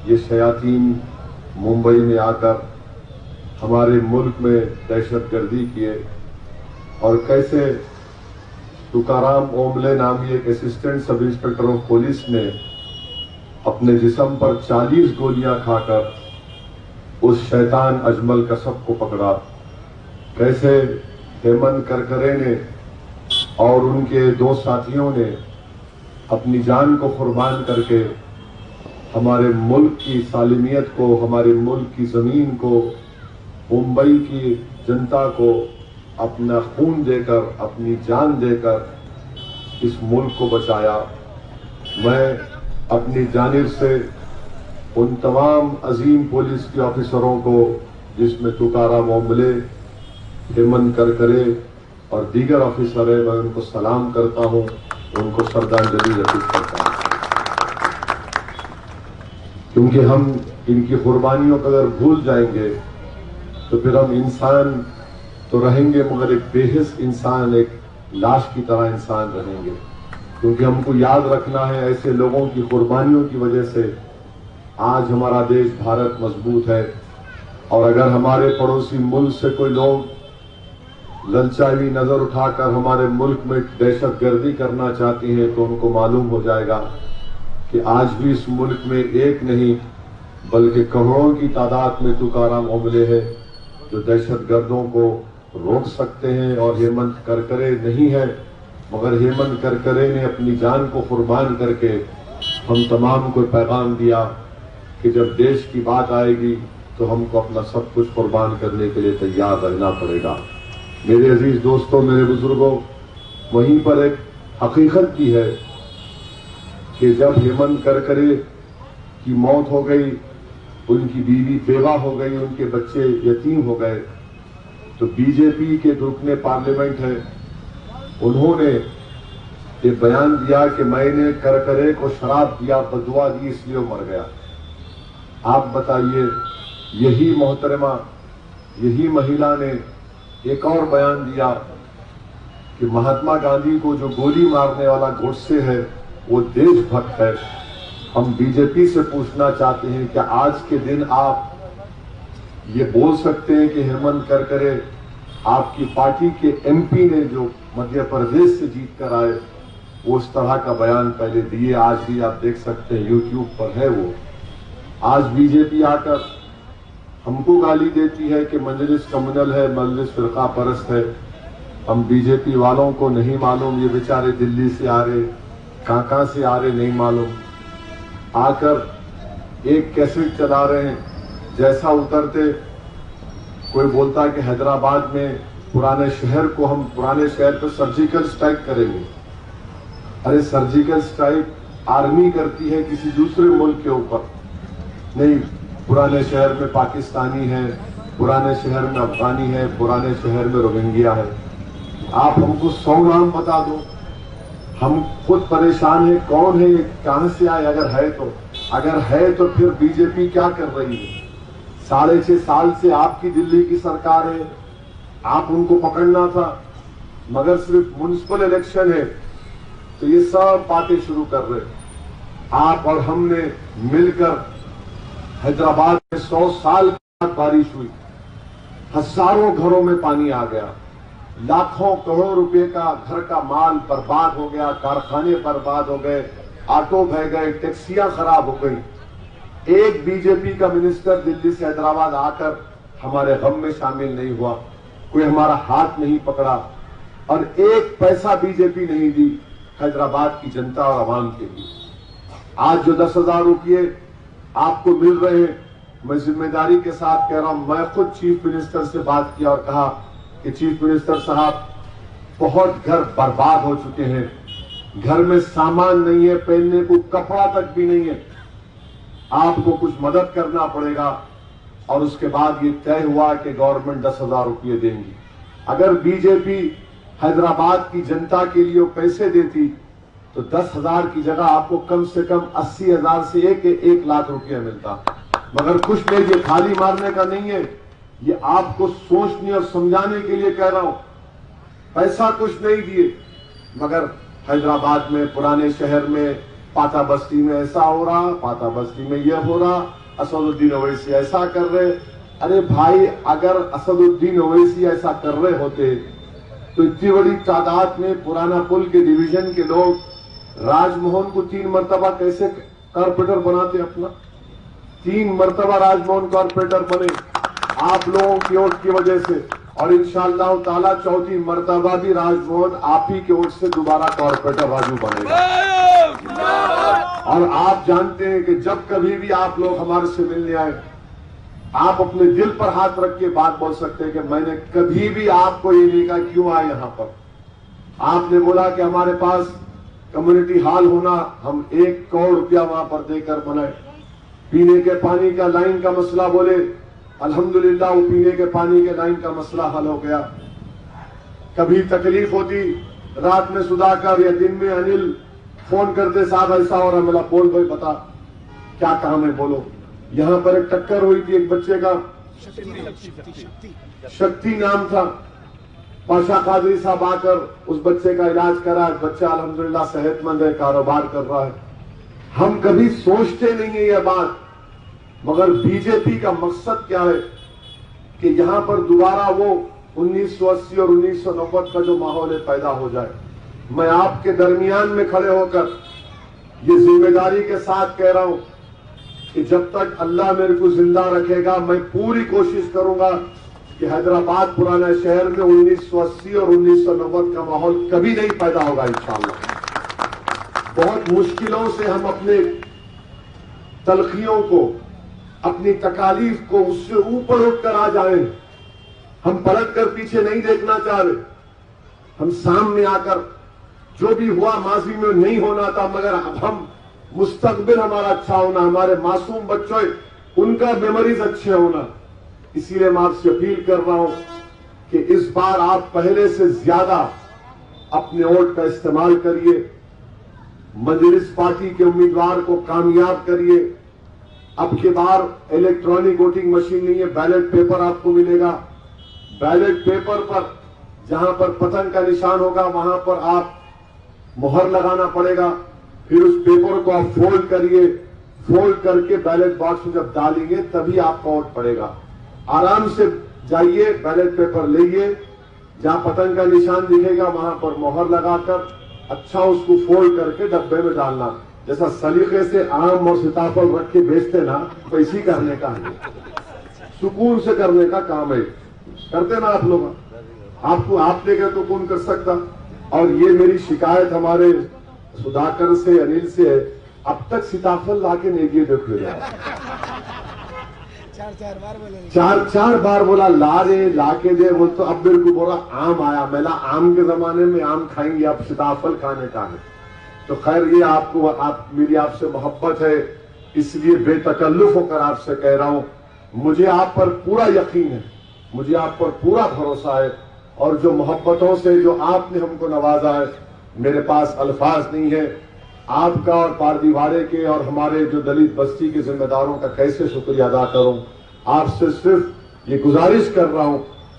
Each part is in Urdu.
یہ شیاطین ممبئی میں آ کر ہمارے ملک میں دہشت گردی کیے اور کیسے تکارام اوملے نامی ایک assistant sub inspector of police نے اپنے جسم پر 40 گولیاں کھا کر اس شیطان اجمل کسب کو پکڑا، کیسے ہیمنت کرکرے نے اور ان کے 2 ساتھیوں نے اپنی جان کو قربان کر کے ہمارے ملک کی سالمیت کو، ہمارے ملک کی زمین کو، ممبئی کی جنتا کو اپنا خون دے کر، اپنی جان دے کر اس ملک کو بچایا۔ میں اپنی جانب سے ان تمام عظیم پولیس کے آفیسروں کو، جس میں تکارام اوملے، ہیمنت کرکرے اور دیگر آفیسر ہیں، میں ان کو سلام کرتا ہوں، ان کو شردھانجلی ارپت کرتا ہوں، کیونکہ ہم ان کی قربانیوں کو اگر بھول جائیں گے تو پھر ہم انسان تو رہیں گے مگر ایک بے حس انسان، ایک لاش کی طرح انسان رہیں گے، کیونکہ ہم کو یاد رکھنا ہے ایسے لوگوں کی قربانیوں کی وجہ سے آج ہمارا دیش بھارت مضبوط ہے۔ اور اگر ہمارے پڑوسی ملک سے کوئی لوگ للچائی نظر اٹھا کر ہمارے ملک میں دہشت گردی کرنا چاہتے ہیں تو ان کو معلوم ہو جائے گا کہ آج بھی اس ملک میں ایک نہیں بلکہ کروڑوں کی تعداد میں تکارام اوملے ہے جو دہشت گردوں کو روک سکتے ہیں۔ اور ہیمنت کرکرے نہیں ہے مگر ہیمنت کرکرے نے اپنی جان کو قربان کر کے ہم تمام کو پیغام دیا کہ جب دیش کی بات آئے گی تو ہم کو اپنا سب کچھ قربان کرنے کے لیے تیار رہنا پڑے گا۔ میرے عزیز دوستوں، میرے بزرگوں، وہیں پر ایک حقیقت بھی ہے کہ جب ہیمنت کرکرے کی موت ہو گئی، ان کی بیوی بیوہ ہو گئی، ان کے بچے یتیم ہو گئے، تو بی جے پی کے رکن پارلیمنٹ ہے، انہوں نے یہ بیان دیا کہ میں نے کرکرے کو شراب دیا، بددعا دی، اس لیے وہ مر گیا۔ آپ بتائیے، یہی محترمہ، یہی مہیلا نے ایک اور بیان دیا کہ مہاتما گاندھی کو جو گولی مارنے والا گوڈسے ہے وہ دیش بھکت ہے۔ ہم بی جے پی سے پوچھنا چاہتے ہیں کہ آج کے دن آپ یہ بول سکتے ہیں کہ ہیمنت کرکرے آپ کی پارٹی کے ایم پی نے جو مدھیہ پردیش سے جیت کر آئے وہ اس طرح کا بیان پہلے دیے؟ آج بھی آپ دیکھ سکتے ہیں یوٹیوب پر ہے وہ۔ آج بی جے پی آ کر ہم کو گالی دیتی ہے کہ مجلس کمیونل ہے، مجلس فرقہ پرست ہے۔ ہم بی جے پی والوں کو نہیں معلوم یہ بیچارے دلی سے آ رہے، کہاں سے آ رہے نہیں معلوم، آ کر ایک کیسٹ چلا رہے ہیں، جیسا اترتے کوئی بولتا ہے کہ حیدرآباد میں پرانے شہر کو ہم پرانے شہر پہ سرجیکل سٹرائک کریں گے۔ ارے سرجیکل سٹرائک آرمی کرتی ہے کسی دوسرے ملک کے اوپر، نہیں، پرانے شہر میں پاکستانی ہے، پرانے شہر میں افغانی ہے، پرانے شہر میں روہنگیا ہے۔ آپ ہم کو 100 نام بتا دو، ہم خود پریشان ہیں کون ہے، کہاں سے آئے، اگر ہے تو پھر بی جے پی کیا کر رہی ہے؟ 6.5 سال سے آپ کی دلی کی سرکار ہے، آپ ان کو پکڑنا تھا، مگر صرف میونسپل الیکشن ہے تو یہ سب باتیں شروع کر رہے۔ آپ اور ہم نے مل کر حیدرآباد میں 100 سال بعد بارش ہوئی، ہزاروں گھروں میں پانی آ گیا، لاکھوں کروڑوں روپے کا گھر کا مال برباد ہو گیا، کارخانے برباد ہو گئے، آٹو بہ گئے، ٹیکسیاں خراب ہو گئی۔ ایک بی جے پی کا منسٹر دلی سے حیدرآباد آ کر ہمارے غم میں شامل نہیں ہوا، کوئی ہمارا ہاتھ نہیں پکڑا، اور ایک پیسہ بی جے پی نہیں دی حیدرآباد کی جنتا اور عوام کے لیے۔ آج جو 10,000 روپئے آپ کو مل رہے ہیں، میں ذمہ داری کے ساتھ کہہ رہا ہوں، میں خود چیف منسٹر سے بات کیا اور کہا کہ چیف منسٹر صاحب، بہت گھر برباد ہو چکے ہیں، گھر میں سامان نہیں ہے، پہننے کو کپڑا تک بھی نہیں ہے، آپ کو کچھ مدد کرنا پڑے گا۔ اور اس کے بعد یہ طے ہوا کہ گورنمنٹ 10,000 روپئے دیں گی۔ اگر بی جے پی حیدرآباد کی جنتا کے لیے پیسے دیتی تو 10,000 کی جگہ آپ کو کم سے کم 80,000 سے 1 لاکھ روپیہ ملتا۔ مگر کچھ نہیں، یہ تھالی مارنے کا نہیں ہے، یہ آپ کو سوچنے اور سمجھانے کے لیے کہہ رہا ہوں۔ پیسہ کچھ نہیں دیے، مگر حیدرآباد میں، پرانے شہر میں، پاتا بستی میں ایسا ہو رہا، پاتا بستی میں یہ ہو رہا، اسد الدین اویسی ایسا کر رہے۔ ارے بھائی، اگر اسد الدین اویسی ایسا کر رہے ہوتے تو اتنی بڑی تعداد میں پرانا پل کے ڈویژن کے لوگ راج موہن کو 3 مرتبہ کیسے کارپوریٹر بناتے اپنا؟ 3 مرتبہ راج موہن کارپوریٹر بنے آپ لوگوں کی ووٹ کی وجہ سے، اور انشاءاللہ تعالی 4تھی مرتبہ بھی راج موہن آپ ہی کے ووٹ سے دوبارہ کارپوریٹر راجو بنے گا۔ اور آپ جانتے ہیں کہ جب کبھی بھی آپ لوگ ہمارے سے ملنے آئے، آپ اپنے دل پر ہاتھ رکھ کے بات بول سکتے ہیں کہ میں نے کبھی بھی آپ کو یہ نہیں کہا کیوں آئے یہاں پر۔ آپ نے بولا کہ ہمارے پاس کمیونٹی ہال ہونا، ہم 1 کروڑ روپیہ وہاں پر دے کر بنائے۔ پینے کے پانی کا لائن کا مسئلہ بولے، الحمدللہ وہ پینے کے پانی کے لائن کا مسئلہ حل ہو گیا۔ کبھی تکلیف ہوتی رات میں سدھاکر یا دن میں انل فون کرتے، صاحب ایسا ہو رہا، ملا بول بھائی بتا کیا کام ہے بولو۔ یہاں پر ایک ٹکر ہوئی تھی ایک بچے کا، شکتی نام تھا، پاشا قادری صاحب آ کر اس بچے کا علاج کرا، بچہ الحمدللہ صحت مند ہے، کاروبار کر رہا ہے۔ ہم کبھی سوچتے نہیں ہیں یہ بات، مگر بی جے پی کا مقصد کیا ہے کہ یہاں پر دوبارہ وہ 1980 اور 1990 کا جو ماحول ہے پیدا ہو جائے۔ میں آپ کے درمیان میں کھڑے ہو کر یہ ذمہ داری کے ساتھ کہہ رہا ہوں کہ جب تک اللہ میرے کو زندہ رکھے گا، میں پوری کوشش کروں گا کہ حیدرآباد پرانا شہر میں 1980 اور 1990 کا ماحول کبھی نہیں پیدا ہوگا انشاءاللہ۔ بہت مشکلوں سے ہم اپنے تلخیوں کو، اپنی تکالیف کو اس سے اوپر اٹھ کر آ جائیں۔ ہم پلٹ کر پیچھے نہیں دیکھنا چاہ رہے، ہم سامنے آ کر جو بھی ہوا ماضی میں نہیں ہونا تھا، مگر اب ہم مستقبل ہمارا اچھا ہونا، ہمارے معصوم بچوں ان کا میموریز اچھے ہونا۔ اسی لیے میں آپ سے اپیل کر رہا ہوں کہ اس بار آپ پہلے سے زیادہ اپنے ووٹ کا استعمال کریے، مجلس پارٹی کے امیدوار کو کامیاب کریے۔ اب کی بار الیکٹرانک ووٹنگ مشین نہیں ہے، بیلٹ پیپر آپ کو ملے گا۔ بیلٹ پیپر پر جہاں پر پتنگ کا نشان ہوگا وہاں پر آپ مہر لگانا پڑے گا، پھر اس پیپر کو آپ فولڈ کریے، فولڈ کر کے بیلٹ باکس میں جب ڈالیں گے تبھی آپ کا ووٹ پڑے گا۔ آرام سے جائیے، بیلٹ پیپر لئیے، جہاں پتنگ کا نشان دکھے گا وہاں پر مہر لگا کر اچھا اس کو فولڈ کر کے ڈبے میں ڈالنا۔ جیسا سلیقے سے آم اور سیتاپھل رکھ کے بیچتے نا، ویسی کرنے کا ہے، سکون سے کرنے کا کام ہے۔ کرتے نا آپ لوگ، آپ نے کہا تو کون کر سکتا۔ اور یہ میری شکایت ہمارے سدھاکر سے، انل سے ہے، اب تک سیتاپھل لا کے نہیں دیے، دیکھ لے چار بار بولا لا دے، لا کے دے، وہ تو اب میرے کو بولا آم آیا، میں آم کے زمانے میں آم کھائیں گے، اب سیتاپھل کھانے کا ہے۔ تو خیر یہ میری آپ سے محبت ہے، اس لیے بے تکلف ہو کر آپ سے کہہ رہا ہوں، مجھے آپ پر پورا یقین ہے، مجھے آپ پر پورا بھروسہ ہے، اور جو محبتوں سے جو آپ نے ہم کو نوازا ہے، میرے پاس الفاظ نہیں ہے آپ کا اور پاردیواڑے کے اور ہمارے جو دلت بستی کے ذمہ داروں کا کیسے شکریہ ادا کروں۔ آپ سے صرف یہ گزارش کر رہا ہوں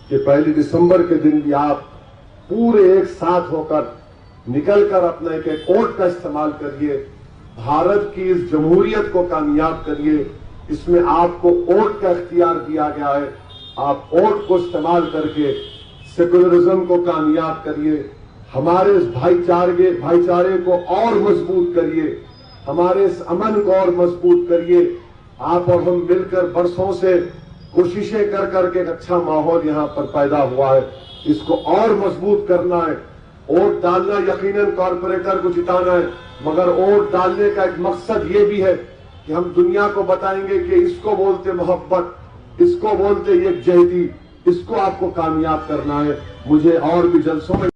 کہ 1 دسمبر کے دن بھی آپ پورے ایک ساتھ ہو کر نکل کر اپنا ایک ووٹ کا استعمال کریے، بھارت کی اس جمہوریت کو کامیاب کریے۔ اس میں آپ کو ووٹ کا اختیار دیا گیا ہے، آپ ووٹ کو استعمال کر کے سیکولرزم کو کامیاب کریے، ہمارے اس بھائی چارے کو اور مضبوط کریے، ہمارے اس امن کو اور مضبوط کریے۔ آپ اور ہم مل کر برسوں سے کوششیں کر کے ایک اچھا ماحول یہاں پر پیدا ہوا ہے، اس کو اور مضبوط کرنا ہے۔ ووٹ ڈالنا یقیناً کارپوریٹر کو جتانا ہے، مگر ووٹ ڈالنے کا ایک مقصد یہ بھی ہے کہ ہم دنیا کو بتائیں گے کہ اس کو بولتے محبت، اس کو بولتے یکجہتی، اس کو آپ کو کامیاب کرنا ہے۔ مجھے اور بھی جلسوں میں